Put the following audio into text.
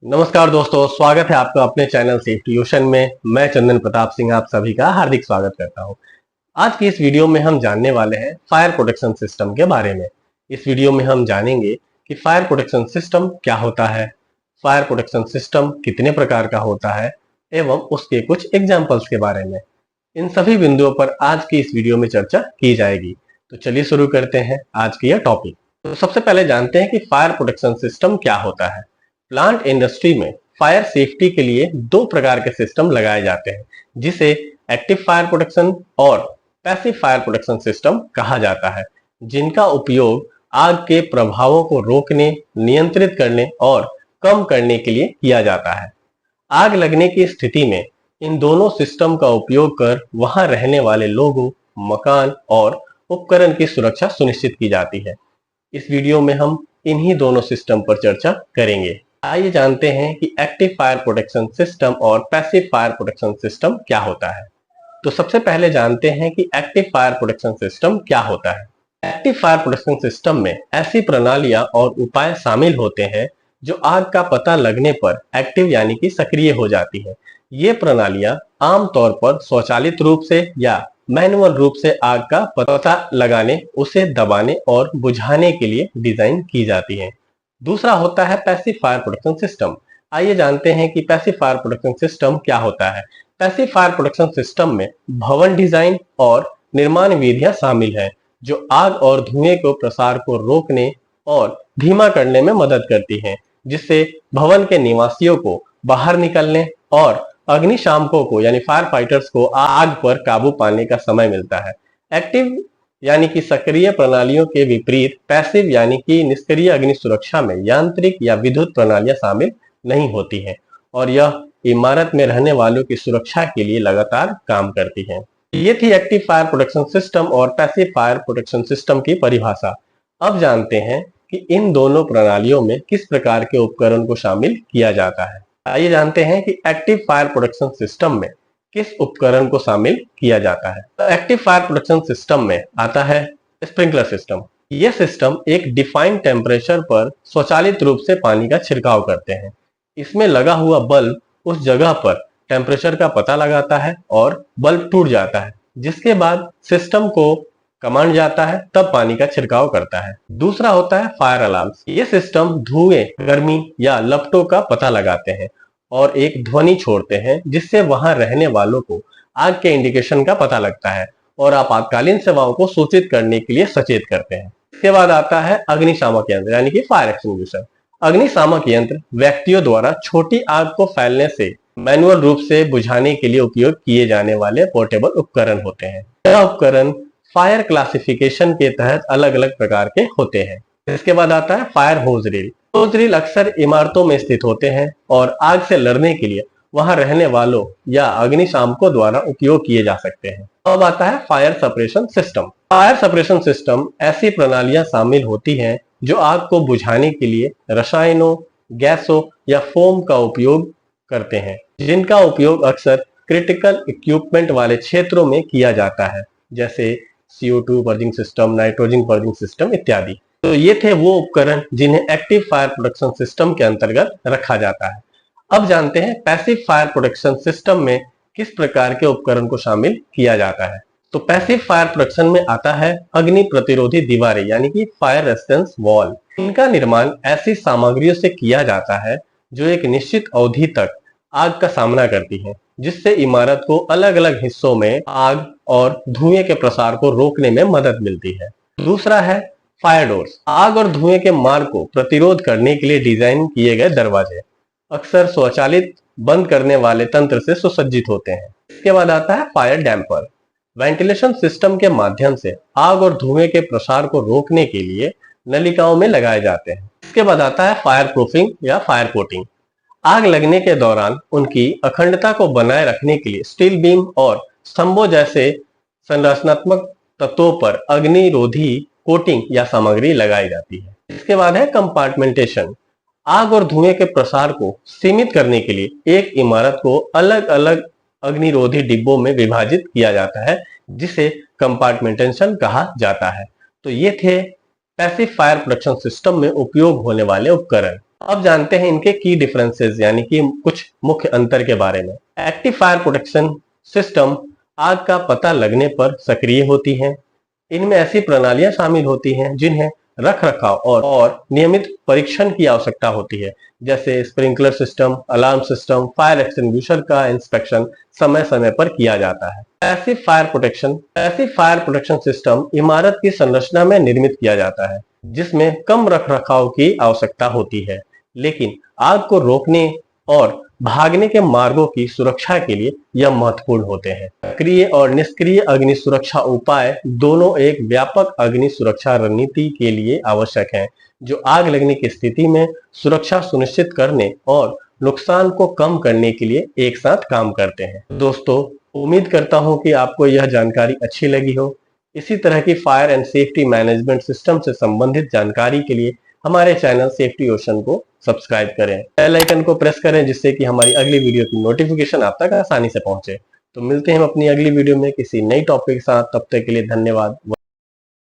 नमस्कार दोस्तों, स्वागत है आपका अपने चैनल सेफ्टी ओशन में। मैं चंदन प्रताप सिंह आप सभी का हार्दिक स्वागत करता हूं। आज की इस वीडियो में हम जानने वाले हैं फायर प्रोटेक्शन सिस्टम के बारे में। इस वीडियो में हम जानेंगे कि फायर प्रोटेक्शन सिस्टम क्या होता है, फायर प्रोटेक्शन सिस्टम कितने प्रकार का होता है एवं उसके कुछ एग्जाम्पल्स के बारे में। इन सभी बिंदुओं पर आज की इस वीडियो में चर्चा की जाएगी। तो चलिए शुरू करते हैं आज की यह टॉपिक। तो सबसे पहले जानते हैं कि फायर प्रोटेक्शन सिस्टम क्या होता है। प्लांट इंडस्ट्री में फायर सेफ्टी के लिए दो प्रकार के सिस्टम लगाए जाते हैं, जिसे एक्टिव फायर प्रोटेक्शन और पैसिव फायर प्रोटेक्शन सिस्टम कहा जाता है, जिनका उपयोग आग के प्रभावों को रोकने, नियंत्रित करने और कम करने के लिए किया जाता है। आग लगने की स्थिति में इन दोनों सिस्टम का उपयोग कर वहां रहने वाले लोगों, मकान और उपकरण की सुरक्षा सुनिश्चित की जाती है। इस वीडियो में हम इन्हीं दोनों सिस्टम पर चर्चा करेंगे। आइए जानते हैं कि एक्टिव फायर प्रोटेक्शन सिस्टम और पैसिव फायर प्रोटेक्शन सिस्टम क्या होता है। तो सबसे पहले जानते हैं कि एक्टिव फायर प्रोटेक्शन सिस्टम क्या होता है। एक्टिव फायर प्रोटेक्शन सिस्टम में ऐसी प्रणालियां और उपाय शामिल होते हैं जो आग का पता लगने पर एक्टिव यानी कि सक्रिय हो जाती है। ये प्रणालियां आमतौर पर स्वचालित रूप से या मैनुअल रूप से आग का पता लगाने, उसे दबाने और बुझाने के लिए डिजाइन की जाती है। दूसरा होता है पैसिव फायर प्रोटेक्शन सिस्टम। आइए जानते हैं कि पैसिव फायर प्रोटेक्शन सिस्टम क्या होता है। पैसिव फायर प्रोटेक्शन सिस्टम में भवन डिजाइन और निर्माण विधियां शामिल है, जो आग और धुएं को प्रसार को रोकने और धीमा करने में मदद करती हैं, जिससे भवन के निवासियों को बाहर निकलने और अग्निशामकों को यानी फायर फाइटर्स को आग पर काबू पाने का समय मिलता है। एक्टिव यानी कि सक्रिय प्रणालियों के विपरीत पैसिव यानी कि निष्क्रिय अग्नि सुरक्षा में यांत्रिक या विद्युत प्रणालियां शामिल नहीं होती हैं और यह इमारत में रहने वालों की सुरक्षा के लिए लगातार काम करती हैं। ये थी एक्टिव फायर प्रोटेक्शन सिस्टम और पैसिव फायर प्रोटेक्शन सिस्टम की परिभाषा। अब जानते हैं कि इन दोनों प्रणालियों में किस प्रकार के उपकरण को शामिल किया जाता है। आइए जानते हैं कि एक्टिव फायर प्रोटेक्शन सिस्टम में किस उपकरण को शामिल किया जाता है। तो एक्टिव फायर प्रोटेक्शन सिस्टम में आता है स्प्रिंकलर सिस्टम। यह सिस्टम एक डिफाइंड टेम्परेचर पर स्वचालित रूप से पानी का छिड़काव करते हैं। इसमें लगा हुआ बल्ब उस जगह पर टेम्परेचर का पता लगाता है और बल्ब टूट जाता है, जिसके बाद सिस्टम को कमांड जाता है, तब पानी का छिड़काव करता है। दूसरा होता है फायर अलार्म। ये सिस्टम धुएं, गर्मी या लपटों का पता लगाते हैं और एक ध्वनि छोड़ते हैं, जिससे वहां रहने वालों को आग के इंडिकेशन का पता लगता है और आपातकालीन सेवाओं को सूचित करने के लिए सचेत करते हैं। इसके बाद आता है अग्निशामक यंत्र यानी कि फायर एक्सटिंग्विशर। अग्निशामक यंत्र व्यक्तियों द्वारा छोटी आग को फैलने से मैनुअल रूप से बुझाने के लिए उपयोग किए जाने वाले पोर्टेबल उपकरण होते हैं। यह उपकरण फायर क्लासिफिकेशन के तहत अलग अलग प्रकार के होते हैं। इसके बाद आता है फायर होज रील। होज रील अक्सर इमारतों में स्थित होते हैं और आग से लड़ने के लिए वहां रहने वालों या अग्निशामकों द्वारा उपयोग किए जा सकते हैं। अब आता है fire separation system. Fire separation system ऐसी प्रणालियां शामिल होती हैं जो आग को बुझाने के लिए रसायनों, गैसों या फोम का उपयोग करते हैं, जिनका उपयोग अक्सर क्रिटिकल इक्विपमेंट वाले क्षेत्रों में किया जाता है, जैसे CO2 purging system, nitrogen purging system इत्यादि। तो ये थे वो उपकरण जिन्हें एक्टिव फायर प्रोटेक्शन सिस्टम के अंतर्गत रखा जाता है। अब जानते हैं पैसिव फायर प्रोटेक्शन सिस्टम में किस प्रकार के उपकरण को शामिल किया जाता है। तो पैसिव फायर प्रोटेक्शन में आता है अग्नि प्रतिरोधी दीवारें यानी कि फायर रेजिस्टेंस वॉल। इनका निर्माण ऐसी सामग्रियों से किया जाता है जो एक निश्चित अवधि तक आग का सामना करती है, जिससे इमारत को अलग अलग हिस्सों में आग और धुएं के प्रसार को रोकने में मदद मिलती है। दूसरा है फायर डोर्स। आग और धुएं के मार्ग को प्रतिरोध करने के लिए डिजाइन किए गए दरवाजे अक्सर स्वचालित बंद करने वाले तंत्र से सुसज्जित होते हैं। इसके बाद आता है फायर डैम्पर। वेंटिलेशन सिस्टम के माध्यम से आग और धुएं के प्रसार को रोकने के लिए नलिकाओं में लगाए जाते हैं। इसके बाद आता है फायर प्रूफिंग या फायर कोटिंग। आग लगने के दौरान उनकी अखंडता को बनाए रखने के लिए स्टील बीम और स्तंभों जैसे संरचनात्मक तत्वों पर अग्निरोधी कोटिंग या सामग्री लगाई जाती है। इसके बाद है कंपार्टमेंटेशन। आग और धुएं के प्रसार को सीमित करने के लिए एक इमारत को अलग अलग अग्निरोधी डिब्बों में विभाजित किया जाता है, जिसे कंपार्टमेंटेशन कहा जाता है। तो ये थे पैसिव फायर प्रोटेक्शन सिस्टम में उपयोग होने वाले उपकरण। अब जानते हैं इनके की डिफरेंसेस यानी कि कुछ मुख्य अंतर के बारे में। एक्टिव फायर प्रोटेक्शन सिस्टम आग का पता लगने पर सक्रिय होती हैं। इनमें ऐसी प्रणालियां शामिल होती हैं जिन्हें रख रखाव और नियमित परीक्षण की आवश्यकता होती है, जैसे sprinkler system, alarm system, fire extinguisher का इंस्पेक्शन समय समय पर किया जाता है। पैसिव फायर प्रोटेक्शन सिस्टम इमारत की संरचना में निर्मित किया जाता है, जिसमें कम रख रखाव की आवश्यकता होती है, लेकिन आग को रोकने और भागने के मार्गों की सुरक्षा के लिए यह महत्वपूर्ण होते हैं। सक्रिय और निष्क्रिय अग्नि सुरक्षा उपाय दोनों एक व्यापक अग्नि सुरक्षा रणनीति के लिए आवश्यक हैं, जो आग लगने की स्थिति में सुरक्षा सुनिश्चित करने और नुकसान को कम करने के लिए एक साथ काम करते हैं। दोस्तों, उम्मीद करता हूं कि आपको यह जानकारी अच्छी लगी हो। इसी तरह की fire and safety management system से संबंधित जानकारी के लिए हमारे चैनल सेफ्टी ओशन को सब्सक्राइब करें, बेल आइकन को प्रेस करें, जिससे कि हमारी अगली वीडियो की नोटिफिकेशन आप तक आसानी से पहुंचे। तो मिलते हैं हम अपनी अगली वीडियो में किसी नई टॉपिक के साथ। तब तक के लिए धन्यवाद।